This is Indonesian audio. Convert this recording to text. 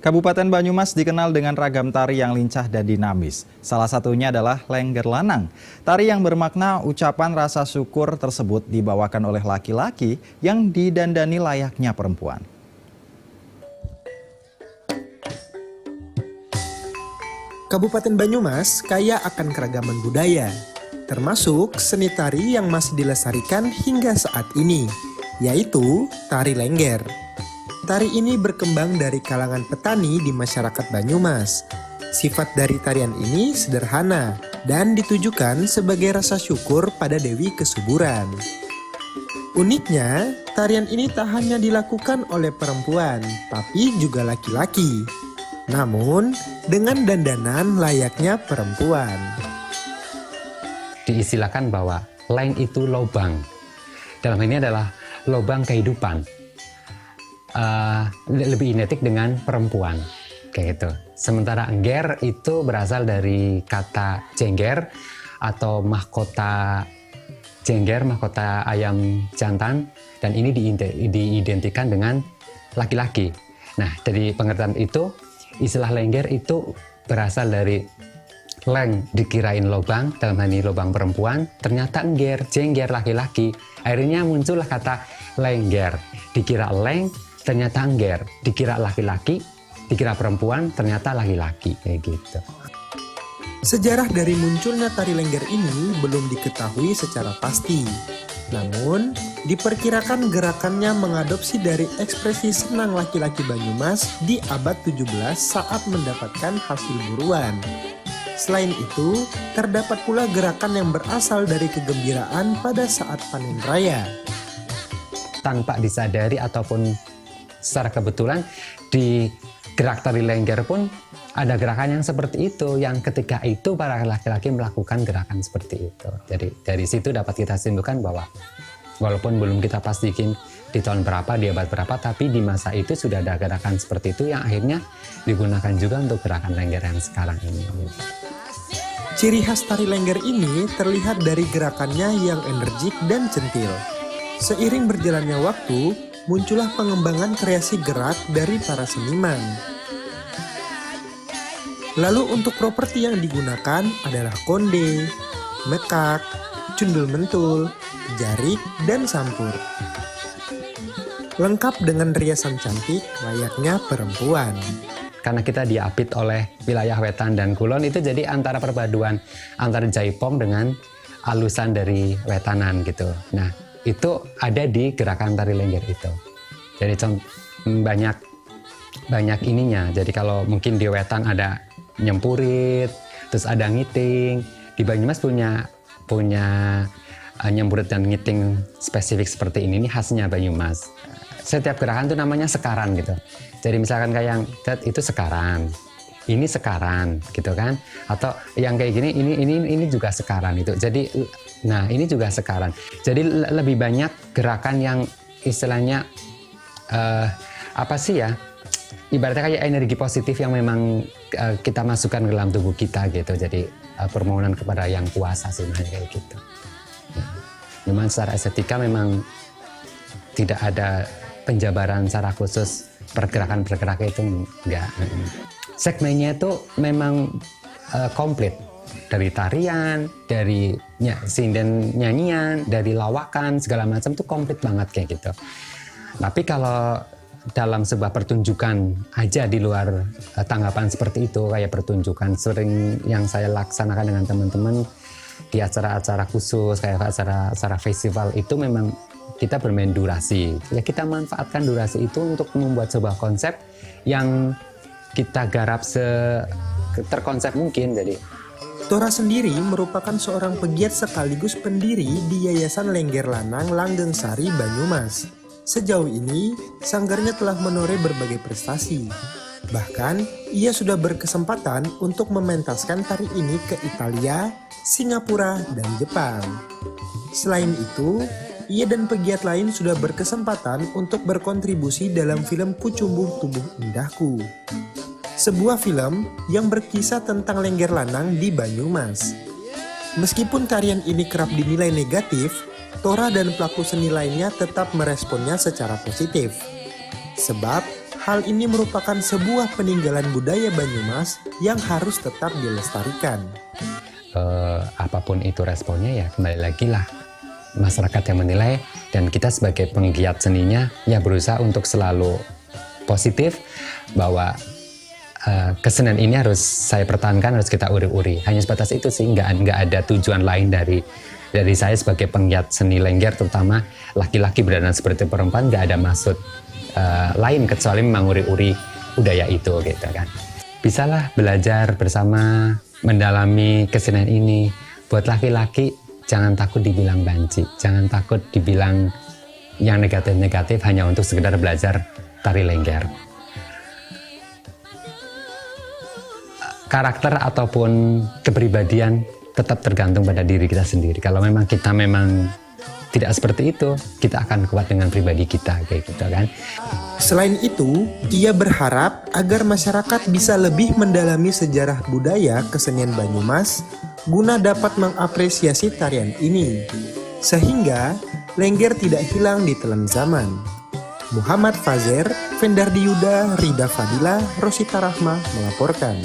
Kabupaten Banyumas dikenal dengan ragam tari yang lincah dan dinamis. Salah satunya adalah Lengger Lanang. Tari yang bermakna ucapan rasa syukur tersebut dibawakan oleh laki-laki yang didandani layaknya perempuan. Kabupaten Banyumas kaya akan keragaman budaya, termasuk seni tari yang masih dilestarikan hingga saat ini, yaitu tari Lengger. Tari ini berkembang dari kalangan petani di masyarakat Banyumas. Sifat dari tarian ini sederhana dan ditujukan sebagai rasa syukur pada Dewi Kesuburan. Uniknya, tarian ini tak hanya dilakukan oleh perempuan, tapi juga laki-laki. Namun, dengan dandanan layaknya perempuan. Diistilahkan bahwa leng itu lobang. Dalam ini adalah lobang kehidupan. Lebih identik dengan perempuan kayak gitu. Sementara engger itu berasal dari kata jengger atau mahkota jengger, mahkota ayam jantan, dan ini diidentikan dengan laki-laki. Nah, dari pengertian itu istilah lengger itu berasal dari leng dikirain lobang, dalam hal ini lobang perempuan, ternyata engger, jengger laki-laki. Akhirnya muncullah kata lengger. Dikira leng, ternyata engger, dikira laki-laki, dikira perempuan, ternyata laki-laki, kayak gitu. Sejarah dari munculnya tari Lengger ini belum diketahui secara pasti. Namun, diperkirakan gerakannya mengadopsi dari ekspresi senang laki-laki Banyumas di abad 17 saat mendapatkan hasil buruan. Selain itu, terdapat pula gerakan yang berasal dari kegembiraan pada saat panen raya. Tanpa disadari ataupun secara kebetulan di gerak tari Lengger pun ada gerakan yang seperti itu, yang ketika itu para laki-laki melakukan gerakan seperti itu. Jadi dari situ dapat kita simpulkan bahwa walaupun belum kita pastikan di tahun berapa, di abad berapa, tapi di masa itu sudah ada gerakan seperti itu yang akhirnya digunakan juga untuk gerakan Lengger yang sekarang ini. Ciri khas tari Lengger ini terlihat dari gerakannya yang energik dan centil. Seiring berjalannya waktu, muncullah pengembangan kreasi gerak dari para seniman. Lalu untuk properti yang digunakan adalah konde, mekak, cundul mentul, jarik, dan sampur. Lengkap dengan riasan cantik layaknya perempuan. Karena kita diapit oleh wilayah wetan dan kulon, itu jadi antara perpaduan antara jaipong dengan alusan dari wetanan gitu. Nah, itu ada di gerakan tari Lengger itu. Jadi banyak ininya. Jadi kalau mungkin di wetan ada nyempurit, terus ada ngiting. Di Banyumas punya nyempurit dan ngiting spesifik seperti ini khasnya Banyumas. Setiap gerakan itu namanya sekaran gitu. Jadi misalkan kayak yang itu sekaran, ini sekaran gitu kan, atau yang kayak gini ini juga sekaran itu. Jadi nah ini juga sekaran. Jadi lebih banyak gerakan yang istilahnya apa sih ya, ibaratnya kayak energi positif yang memang kita masukkan ke dalam tubuh kita gitu. Jadi permohonan kepada yang kuasa sebenarnya kayak gitu. Cuman secara estetika memang tidak ada penjabaran secara khusus pergerakan-pergerakan itu enggak. Segmennya itu memang komplit, dari tarian, dari sinden nyanyian, dari lawakan segala macam itu komplit banget kayak gitu. Tapi kalau dalam sebuah pertunjukan aja di luar tanggapan seperti itu, kayak pertunjukan sering yang saya laksanakan dengan teman-teman di acara-acara khusus kayak acara festival, itu memang kita bermain durasi. Ya kita manfaatkan durasi itu untuk membuat sebuah konsep yang kita garap terkonsep mungkin. Jadi Tora sendiri merupakan seorang pegiat sekaligus pendiri di Yayasan Lengger Lanang Langgeng Sari Banyumas. Sejauh ini, sanggarnya telah menoreh berbagai prestasi. Bahkan, ia sudah berkesempatan untuk mementaskan tari ini ke Italia, Singapura, dan Jepang. Selain itu, ia dan pegiat lain sudah berkesempatan untuk berkontribusi dalam film Kucumbu Tubuh Indahku. Sebuah film yang berkisah tentang Lengger Lanang di Banyumas. Meskipun tarian ini kerap dinilai negatif, Tora dan pelaku seni lainnya tetap meresponnya secara positif. Sebab hal ini merupakan sebuah peninggalan budaya Banyumas yang harus tetap dilestarikan. Apapun itu responnya ya kembali lagi lah masyarakat yang menilai, dan kita sebagai penggiat seninya ya berusaha untuk selalu positif bahwa kesenian ini harus saya pertahankan, harus kita uri-uri. Hanya sebatas itu sih, nggak ada tujuan lain dari saya sebagai penggiat seni Lengger, terutama laki-laki berdandan seperti perempuan, nggak ada maksud lain kecuali memang uri-uri budaya itu gitu kan. Bisalah belajar bersama, mendalami kesenian ini. Buat laki-laki jangan takut dibilang banci, jangan takut dibilang yang negatif-negatif hanya untuk sekedar belajar tari Lengger. Karakter ataupun kepribadian tetap tergantung pada diri kita sendiri. Kalau memang kita tidak seperti itu, kita akan kuat dengan pribadi kita kayak gitu kan. Selain itu, ia berharap agar masyarakat bisa lebih mendalami sejarah budaya kesenian Banyumas guna dapat mengapresiasi tarian ini, sehingga Lengger tidak hilang di telan zaman. Muhammad Fazer, Vendardi Yuda, Rida Fadila, Rosita Rahma melaporkan.